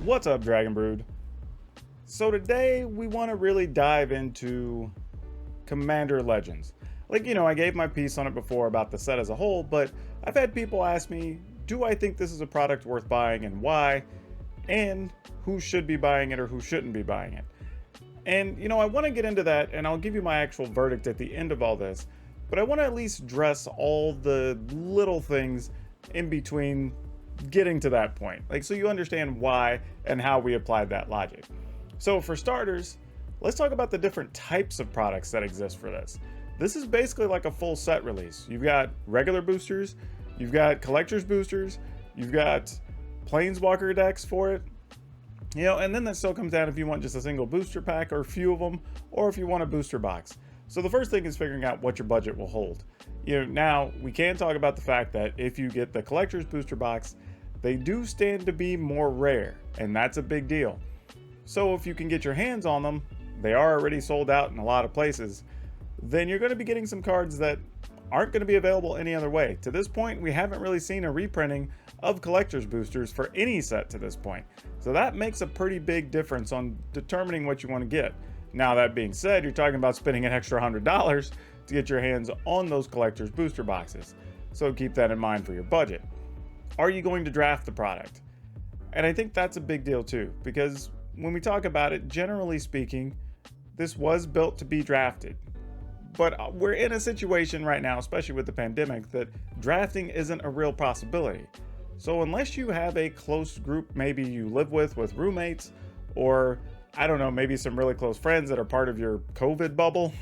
What's up, Dragon Brood? So today we want to really dive into Commander Legends. I gave my piece on it before about the set as a whole, but I've had people ask me, do I think this is a product worth buying and why? And who should be buying it or who shouldn't be buying it? And I want to get into that, and I'll give you my actual verdict at the end of all this, but I want to at least address all the little things in between getting to that point, so you understand why and how we applied that logic. So for starters, let's talk about the different types of products that exist for this. This is basically like a full set release. You've got regular boosters, you've got collector's boosters, you've got planeswalker decks for it, and then that still comes down if you want just a single booster pack or a few of them, or if you want a booster box. So the first thing is figuring out what your budget will hold. Now we can talk about the fact that if you get the collector's booster box, they do stand to be more rare, and that's a big deal. So if you can get your hands on them, they are already sold out in a lot of places, then you're going to be getting some cards that aren't going to be available any other way. To this point, we haven't really seen a reprinting of collector's boosters for any set to this point. So that makes a pretty big difference on determining what you want to get. Now that being said, you're talking about spending an extra $100 to get your hands on those collector's booster boxes. So keep that in mind for your budget. Are you going to draft the product? And I think that's a big deal too, because when we talk about it, generally speaking, this was built to be drafted. But we're in a situation right now, especially with the pandemic, that drafting isn't a real possibility. So unless you have a close group, maybe you live with roommates, or I don't know, maybe some really close friends that are part of your COVID bubble,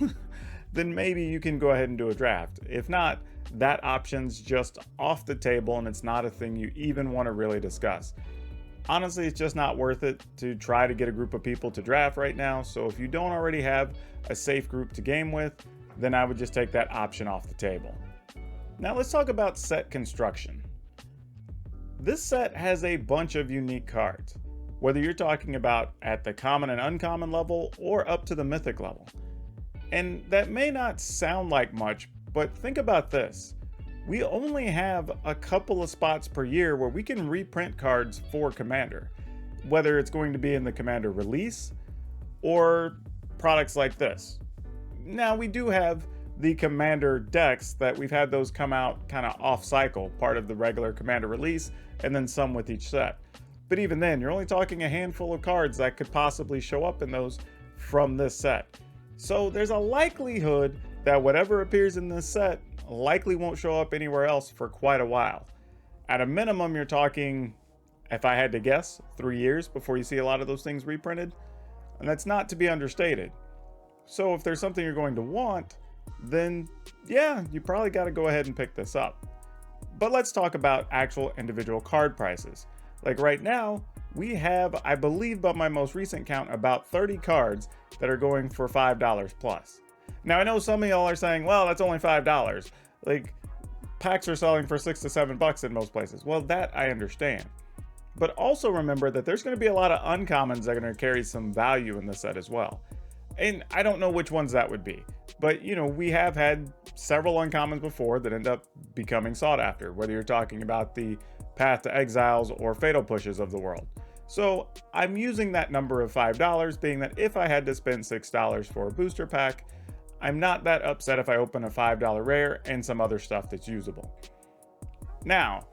then maybe you can go ahead and do a draft. If not, that option's just off the table and it's not a thing you even want to really discuss. Honestly, it's just not worth it to try to get a group of people to draft right now. So if you don't already have a safe group to game with, then I would just take that option off the table. Now let's talk about set construction. This set has a bunch of unique cards, whether you're talking about at the common and uncommon level or up to the mythic level. And that may not sound like much, but think about this. We only have a couple of spots per year where we can reprint cards for Commander, whether it's going to be in the Commander release or products like this. Now we do have the Commander decks that we've had those come out kind of off cycle, part of the regular Commander release, and then some with each set. But even then, you're only talking a handful of cards that could possibly show up in those from this set. So there's a likelihood that whatever appears in this set likely won't show up anywhere else for quite a while. At a minimum, you're talking, if I had to guess, 3 years before you see a lot of those things reprinted. And that's not to be understated. So if there's something you're going to want, then yeah, you probably got to go ahead and pick this up. But let's talk about actual individual card prices. Like right now, we have, I believe by my most recent count, about 30 cards that are going for $5 plus. Now I know some of y'all are saying, well, that's only $5. Packs are selling for $6 to $7 in most places. Well, that I understand. But also remember that there's going to be a lot of uncommons that are going to carry some value in the set as well. And I don't know which ones that would be. But we have had several uncommons before that end up becoming sought after, whether you're talking about the Path to Exiles or Fatal Pushes of the world. So I'm using that number of $5, being that if I had to spend $6 for a booster pack, I'm not that upset if I open a $5 rare and some other stuff that's usable. Now,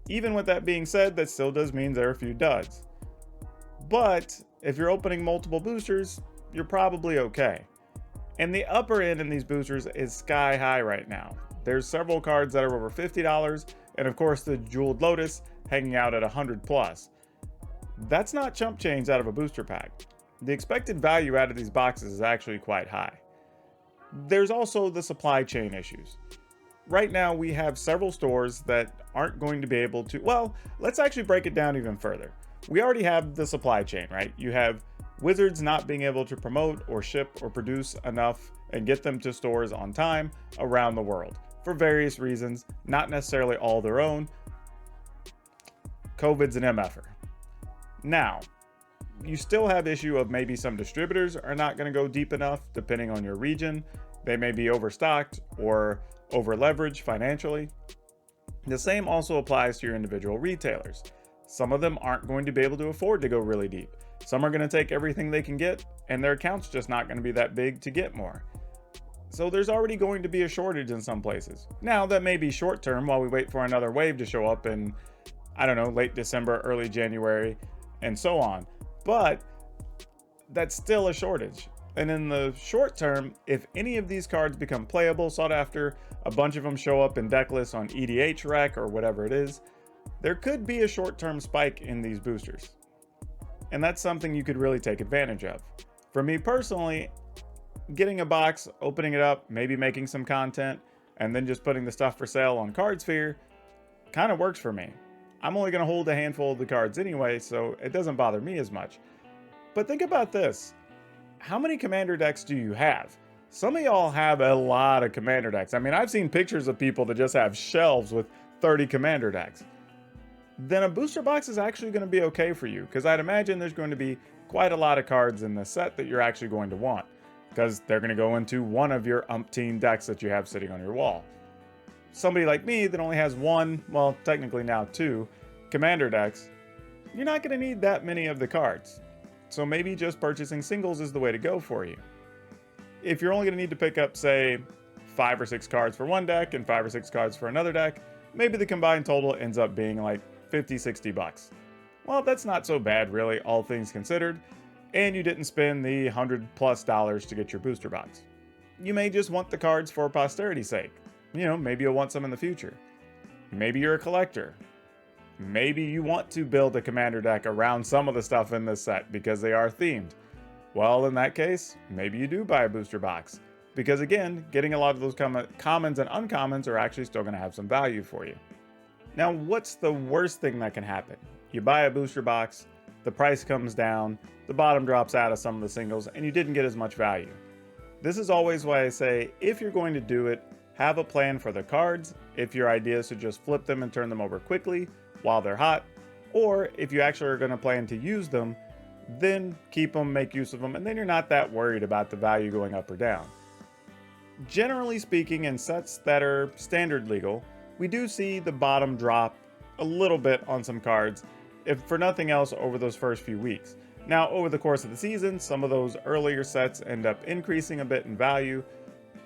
even with that being said, that still does mean there are a few duds. But if you're opening multiple boosters, you're probably okay. And the upper end in these boosters is sky high right now. There's several cards that are over $50, and of course the Jeweled Lotus hanging out at 100 plus. That's not chump change out of a booster pack. The expected value out of these boxes is actually quite high. There's also the supply chain issues. Right now we have several stores that aren't going to be able to, well, let's actually break it down even further. We already have the supply chain, right? You have Wizards not being able to promote or ship or produce enough and get them to stores on time around the world for various reasons, not necessarily all their own. COVID's an MFer. Now, you still have issue of maybe some distributors are not going to go deep enough depending on your region. They may be overstocked or over leveraged financially. The same also applies to your individual retailers. Some of them aren't going to be able to afford to go really deep. Some are going to take everything they can get, and their account's just not going to be that big to get more. So there's already going to be a shortage in some places. Now, that may be short term while we wait for another wave to show up in, I don't know, late December, early January, and so on. But that's still a shortage. And in the short term, if any of these cards become playable, sought after, a bunch of them show up in deck lists on EDH Rec or whatever it is, there could be a short-term spike in these boosters. And that's something you could really take advantage of. For me personally, getting a box, opening it up, maybe making some content, and then just putting the stuff for sale on Cardsphere kind of works for me. I'm only going to hold a handful of the cards anyway, so it doesn't bother me as much. But think about this. How many commander decks do you have? Some of y'all have a lot of commander decks. I mean, I've seen pictures of people that just have shelves with 30 commander decks. Then a booster box is actually going to be okay for you, because I'd imagine there's going to be quite a lot of cards in this set that you're actually going to want, because they're going to go into one of your umpteen decks that you have sitting on your wall. Somebody like me that only has one, well, technically now two, commander decks, you're not going to need that many of the cards. So maybe just purchasing singles is the way to go for you. If you're only going to need to pick up, say, 5 or 6 cards for one deck and 5 or 6 cards for another deck, maybe the combined total ends up being like 50-60 bucks. Well, that's not so bad really, all things considered, and you didn't spend the $100+ to get your booster box. You may just want the cards for posterity's sake. You know, maybe you'll want some in the future. Maybe you're a collector. Maybe you want to build a commander deck around some of the stuff in this set because they are themed. Well, in that case, maybe you do buy a booster box. Because again, getting a lot of those commons and uncommons are actually still going to have some value for you. Now, what's the worst thing that can happen? You buy a booster box, the price comes down, the bottom drops out of some of the singles, and you didn't get as much value. This is always why I say, if you're going to do it, have a plan for the cards. If your idea is to just flip them and turn them over quickly while they're hot, or if you actually are going to plan to use them, then keep them, make use of them, and then you're not that worried about the value going up or down. Generally speaking, in sets that are standard legal, we do see the bottom drop a little bit on some cards, if for nothing else over those first few weeks. Now, over the course of the season, some of those earlier sets end up increasing a bit in value,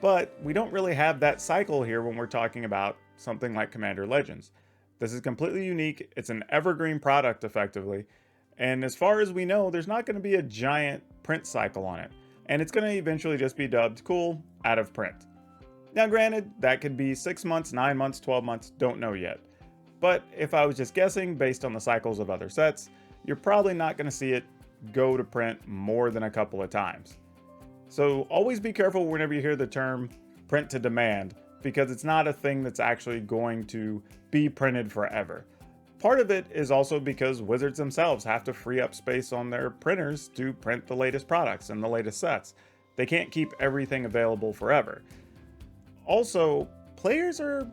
but we don't really have that cycle here when we're talking about something like Commander Legends. This is completely unique, it's an evergreen product effectively, and as far as we know, there's not going to be a giant print cycle on it, and it's going to eventually just be dubbed cool, out of print. Now granted, that could be 6 months, 9 months, 12 months, don't know yet. But if I was just guessing based on the cycles of other sets, you're probably not going to see it go to print more than a couple of times. So always be careful whenever you hear the term print to demand, because it's not a thing that's actually going to be printed forever. Part of it is also because Wizards themselves have to free up space on their printers to print the latest products and the latest sets. They can't keep everything available forever. Also, players are,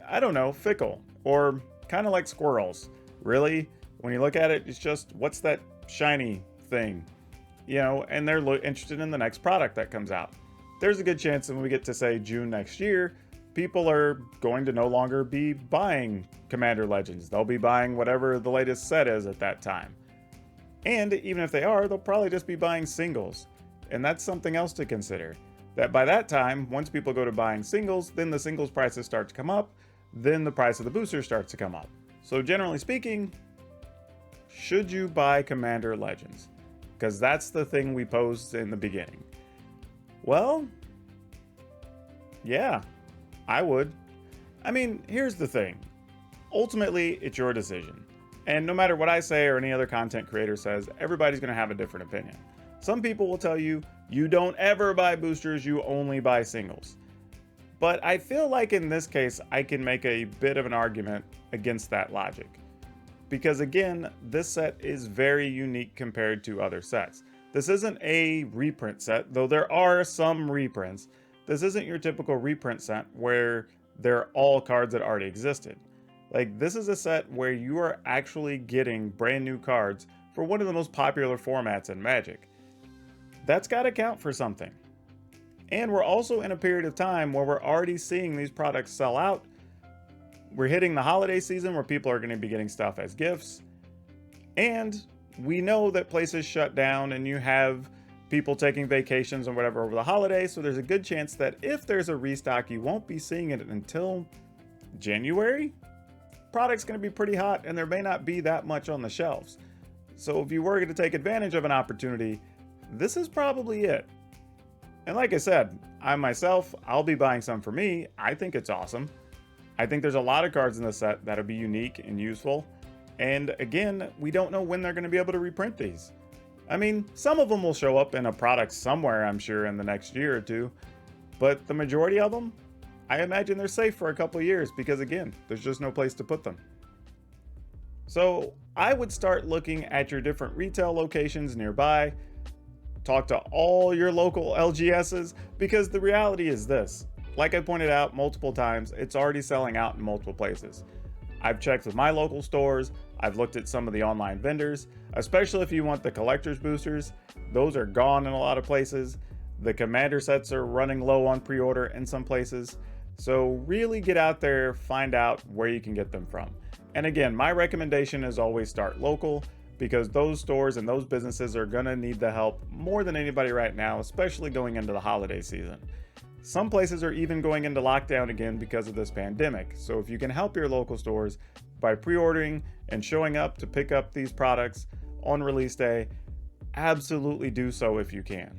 I don't know, fickle, or kind of like squirrels. Really, when you look at it, it's just, what's that shiny thing? You know, and they're interested in the next product that comes out. There's a good chance that when we get to, say, June next year, people are going to no longer be buying Commander Legends. They'll be buying whatever the latest set is at that time. And even if they are, they'll probably just be buying singles. And that's something else to consider. That by that time, once people go to buying singles, then the singles prices start to come up, then the price of the booster starts to come up. So generally speaking, should you buy Commander Legends? Because that's the thing we posed in the beginning. Well, yeah, I would. I mean, here's the thing. Ultimately, it's your decision. And no matter what I say or any other content creator says, everybody's going to have a different opinion. Some people will tell you, you don't ever buy boosters, you only buy singles. But I feel like in this case, I can make a bit of an argument against that logic. Because again, this set is very unique compared to other sets. This isn't a reprint set, though there are some reprints. This isn't your typical reprint set where they're all cards that already existed. Like, this is a set where you are actually getting brand new cards for one of the most popular formats in Magic. That's got to count for something. And we're also in a period of time where we're already seeing these products sell out We're hitting the holiday season where people are going to be getting stuff as gifts. And we know that places shut down and you have people taking vacations and whatever over the holidays. So there's a good chance that if there's a restock, you won't be seeing it until January. Product's going to be pretty hot and there may not be that much on the shelves. So if you were going to take advantage of an opportunity, this is probably it. And like I said, I myself, I'll be buying some for me. I think it's awesome. I think there's a lot of cards in the set that'll be unique and useful. And again, we don't know when they're going to be able to reprint these. I mean, some of them will show up in a product somewhere, I'm sure, in the next year or two. But the majority of them, I imagine they're safe for a couple of years because, again, there's just no place to put them. So I would start looking at your different retail locations nearby. Talk to all your local LGSs because the reality is this. Like I pointed out multiple times, it's already selling out in multiple places. I've checked with my local stores. I've looked at some of the online vendors, especially if you want the collector's boosters. Those are gone in a lot of places. The commander sets are running low on pre-order in some places. So really get out there, find out where you can get them from. And again, my recommendation is always start local because those stores and those businesses are gonna need the help more than anybody right now, especially going into the holiday season. Some places are even going into lockdown again because of this pandemic. So if you can help your local stores by pre-ordering and showing up to pick up these products on release day, absolutely do so if you can.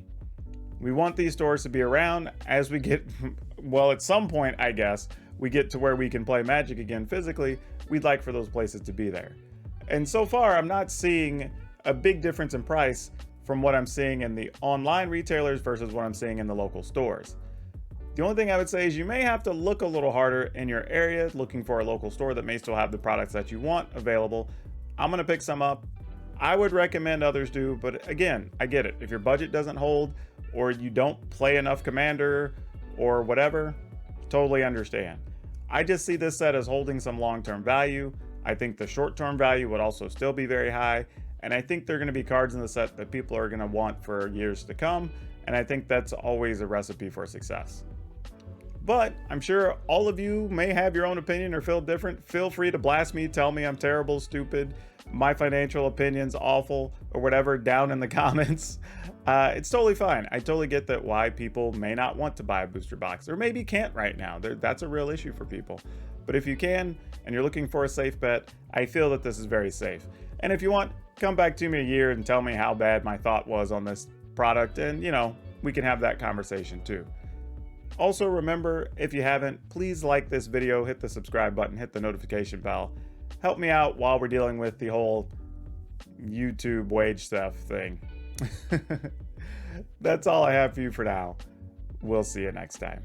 We want these stores to be around as we get, well, at some point, I guess, we get to where we can play Magic again physically. We'd like for those places to be there. And so far, I'm not seeing a big difference in price from what I'm seeing in the online retailers versus what I'm seeing in the local stores. The only thing I would say is you may have to look a little harder in your area, looking for a local store that may still have the products that you want available. I'm going to pick some up. I would recommend others do, but again, I get it. If your budget doesn't hold or you don't play enough Commander or whatever, totally understand. I just see this set as holding some long-term value. I think the short-term value would also still be very high. And I think there are going to be cards in the set that people are going to want for years to come. And I think that's always a recipe for success. But I'm sure all of you may have your own opinion or feel different. Feel free to blast me, tell me I'm terrible, stupid, my financial opinion's awful, or whatever down in the comments. It's totally fine. I totally get that why people may not want to buy a booster box, or maybe can't right now. That's a real issue for people. But if you can, and you're looking for a safe bet, I feel that this is very safe. And if you want, come back to me a year and tell me how bad my thought was on this product, and we can have that conversation too. Also remember, if you haven't, please like this video, hit the subscribe button, hit the notification bell. Help me out while we're dealing with the whole YouTube wage stuff thing. That's all I have for you for now. We'll see you next time.